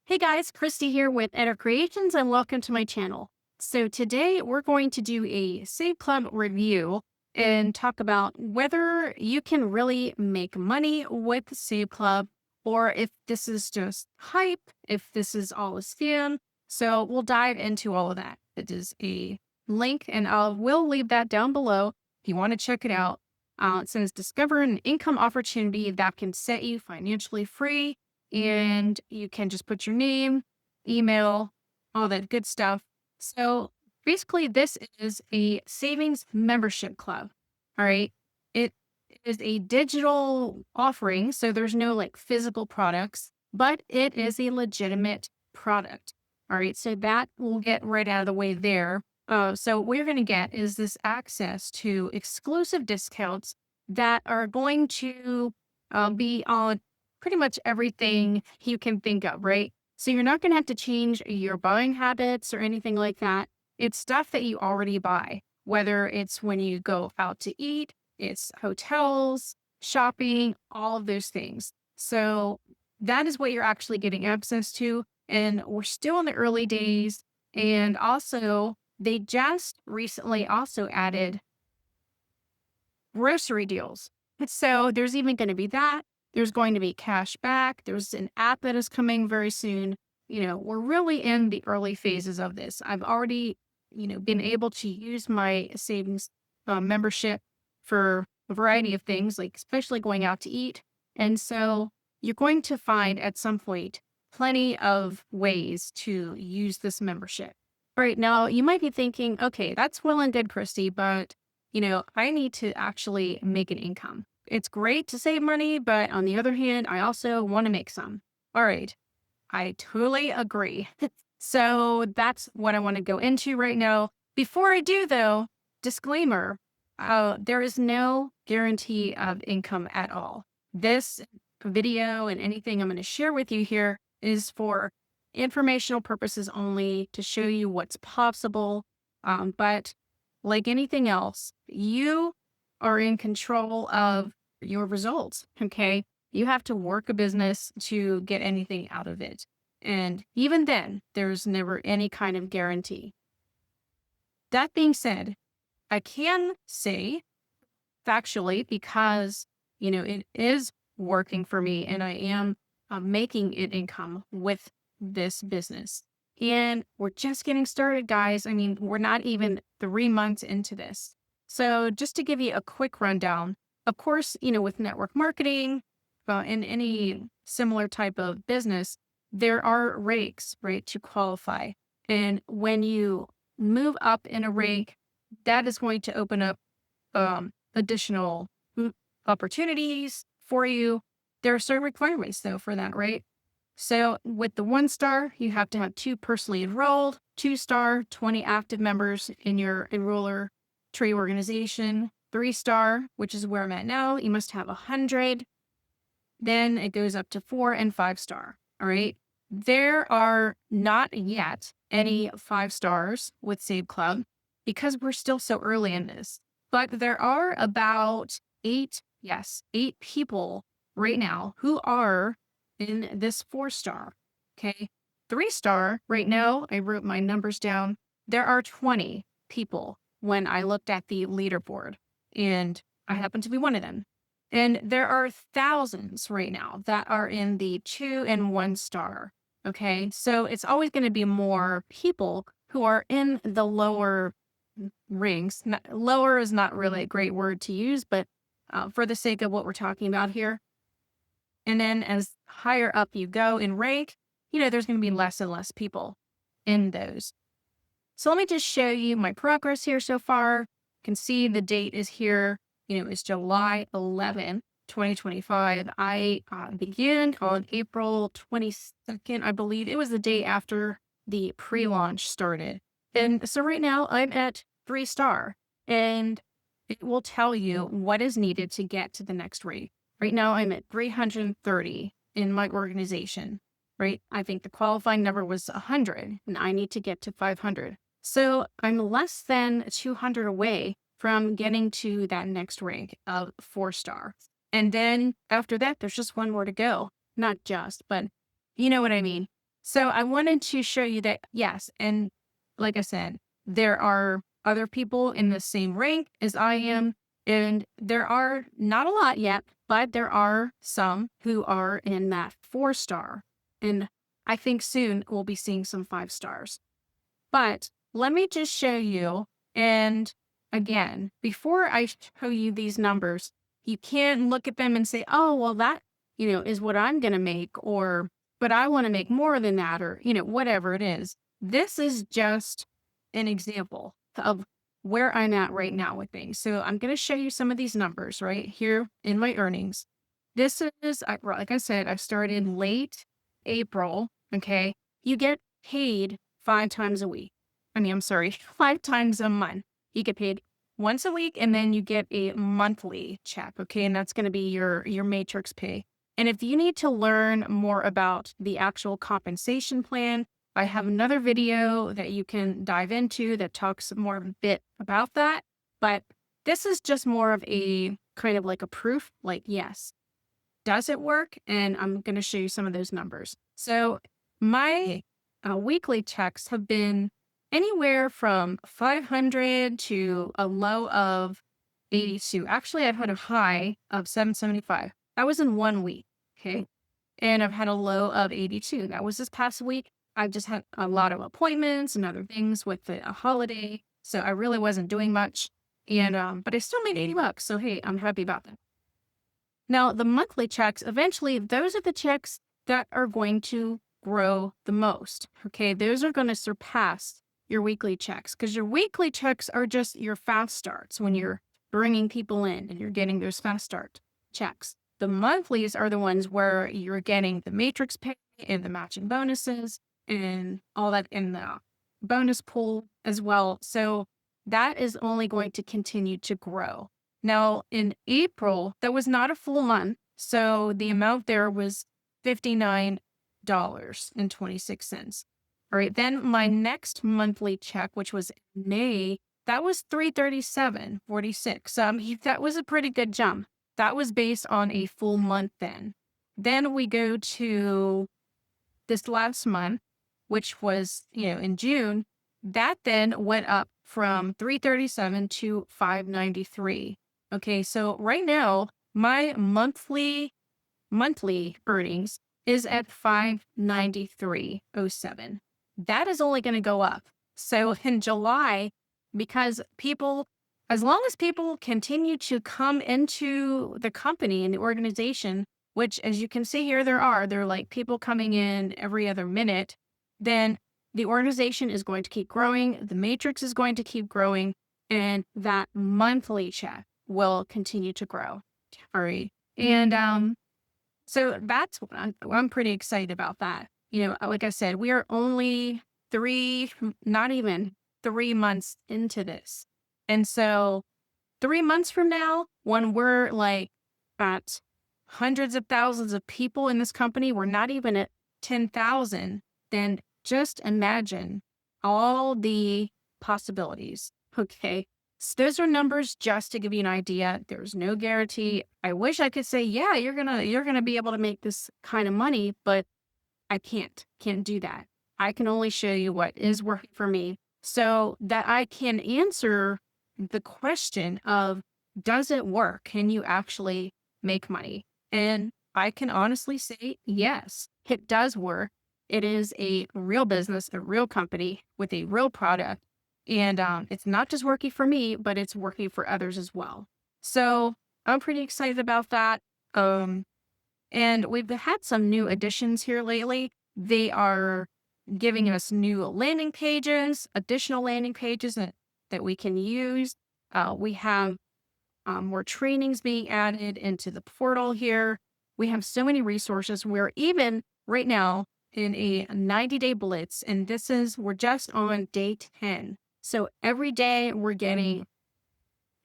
Hey guys, Christy here with Editor Creations and welcome to my channel. So today we're going to do a SaveClub review and talk about whether you can really make money with SaveClub or if this is just hype, if this is all a scam. So we'll dive into all of that. It is a link and will leave that down below if you want to check it out. It says discover an income opportunity that can set you financially free, and you can just put your name, email, all that good stuff. So basically, this is a savings membership club. All right. It is a digital offering. So there's no like physical products, but it is a legitimate product. All right. So that will get right out of the way there. So what you're going to get is this access to exclusive discounts that are going to be on pretty much everything you can think of, right? So you're not going to have to change your buying habits or anything like that. It's stuff that you already buy, whether it's when you go out to eat, it's hotels, shopping, all of those things. So that is what you're actually getting access to. And we're still in the early days. And also, they just recently also added grocery deals. So there's even going to be that. There's going to be cash back. There's an app that is coming very soon. We're really in the early phases of this. I've already, been able to use my savings membership for a variety of things, like especially going out to eat. And so you're going to find at some point plenty of ways to use this membership. All right. Now you might be thinking, okay, that's well and good, Christy, but I need to actually make an income. It's great to save money, but on the other hand, I also want to make some. All right. I totally agree. So that's what I want to go into right now. Before I do, though, disclaimer, there is no guarantee of income at all. This video and anything I'm going to share with you here is for informational purposes only to show you what's possible. But like anything else, you are in control of your results. Okay. You have to work a business to get anything out of it. And even then, there's never any kind of guarantee. That being said, I can say factually, because, it is working for me and I am making it income with this business. And we're just getting started, guys. I mean, we're not even 3 months into this. So just to give you a quick rundown, of course, with network marketing and any similar type of business, there are ranks, right, to qualify. And when you move up in a rank, that is going to open up additional opportunities for you. There are certain requirements, though, for that, right? So with the 1-star, you have to have 2 personally enrolled, 2-star, 20 active members in your enroller tree organization, 3-star, which is where I'm at now, you must have 100. Then it goes up to 4 and 5-star. All right. There are not yet any 5 stars with SaveClub because we're still so early in this. But there are about 8 people right now who are in this 4-star. Okay. 3-star right now, I wrote my numbers down. There are 20 people when I looked at the leaderboard, and I happen to be one of them. And there are thousands right now that are in the 2 and 1-star. Okay. So it's always going to be more people who are in the lower rings. Lower is not really a great word to use, but for the sake of what we're talking about here. And then as higher up you go in rank, there's going to be less and less people in those. So let me just show you my progress here so far. You can see the date is here. It's July 11th, 2025. I began on April 22nd, I believe. It was the day after the pre-launch started. And so right now I'm at 3-star, and it will tell you what is needed to get to the next rate. Right now I'm at 330 in my organization, right? I think the qualifying number was 100 and I need to get to 500. So I'm less than 200 away from getting to that next rank of 4-star. And then after that, there's just one more to go. Not just, but you know what I mean. So I wanted to show you that, yes. And like I said, there are other people in the same rank as I am. And there are not a lot yet, but there are some who are in that 4-star. And I think soon we'll be seeing some 5 stars. But let me just show you. And again, before I show you these numbers, you can't look at them and say, oh, well, that, is what I'm going to make, or, but I want to make more than that, or, whatever it is. This is just an example of where I'm at right now with things. So I'm going to show you some of these numbers right here in my earnings. This is, like I said, I started late April. Okay. You get paid 5 times a week. I'm sorry, 5 times a month. You get paid once a week, and then you get a monthly check. Okay. And that's going to be your matrix pay. And if you need to learn more about the actual compensation plan, I have another video that you can dive into that talks more a bit about that. But this is just more of a kind of like a proof, like, yes, does it work? And I'm going to show you some of those numbers. So my weekly checks have been anywhere from 500 to a low of 82. Actually, I've had a high of 775. That was in 1 week. Okay. And I've had a low of 82. That was this past week. I've just had a lot of appointments and other things with a holiday. So I really wasn't doing much. And, but I still made $80. So, hey, I'm happy about that. Now, the monthly checks, eventually, those are the checks that are going to grow the most. Okay. Those are going to surpass your weekly checks, because your weekly checks are just your fast starts when you're bringing people in and you're getting those fast start checks. The monthlies are the ones where you're getting the matrix pay and the matching bonuses and all that in the bonus pool as well. So that is only going to continue to grow. Now, in April, that was not a full month. So the amount there was $59.26. All right. Then my next monthly check, which was May, that was $337.46. That was a pretty good jump. That was based on a full month then. Then we go to this last month, which was, in June. That then went up from $337 to $593. Okay. So right now, my monthly earnings is at $593.07. That is only going to go up. So in July, because as long as people continue to come into the company and the organization, which as you can see here, they're like people coming in every other minute, then the organization is going to keep growing. The matrix is going to keep growing, and that monthly check will continue to grow. All right. And, so that's what I'm pretty excited about that. Like I said, we are only not even 3 months into this. And so 3 months from now, when we're like at hundreds of thousands of people in this company, we're not even at 10,000, then just imagine all the possibilities. Okay. So those are numbers just to give you an idea. There's no guarantee. I wish I could say, yeah, you're gonna be able to make this kind of money, but I can't do that. I can only show you what is working for me so that I can answer the question of, does it work? Can you actually make money? And I can honestly say, yes, it does work. It is a real business, a real company with a real product. And it's not just working for me, but it's working for others as well. So I'm pretty excited about that. And we've had some new additions here lately. They are giving us new landing pages, additional landing pages that we can use. We have more trainings being added into the portal here. We have so many resources. We're even right now in a 90-day blitz, and we're just on day 10. So every day we're getting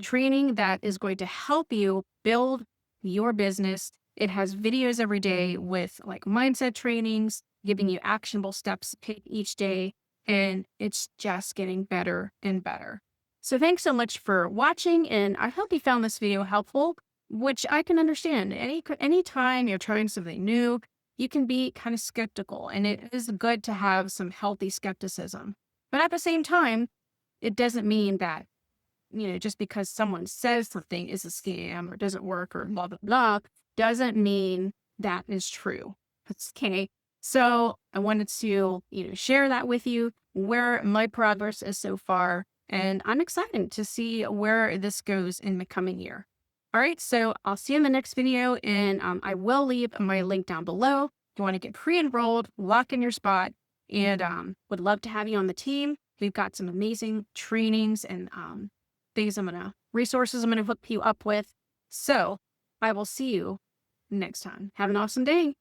training that is going to help you build your business. It has videos every day with like mindset trainings, giving you actionable steps to take each day. And it's just getting better and better. So thanks so much for watching. And I hope you found this video helpful, which I can understand. Anytime you're trying something new, you can be kind of skeptical, and it is good to have some healthy skepticism. But at the same time, it doesn't mean that, just because someone says something is a scam or doesn't work or blah, blah, blah, doesn't mean that is true. That's okay. So I wanted to, share that with you, where my progress is so far. And I'm excited to see where this goes in the coming year. All right. So I'll see you in the next video, and I will leave my link down below. If you want to get pre-enrolled, lock in your spot, and would love to have you on the team. We've got some amazing trainings and resources I'm going to hook you up with. So I will see you next time. Have an awesome day.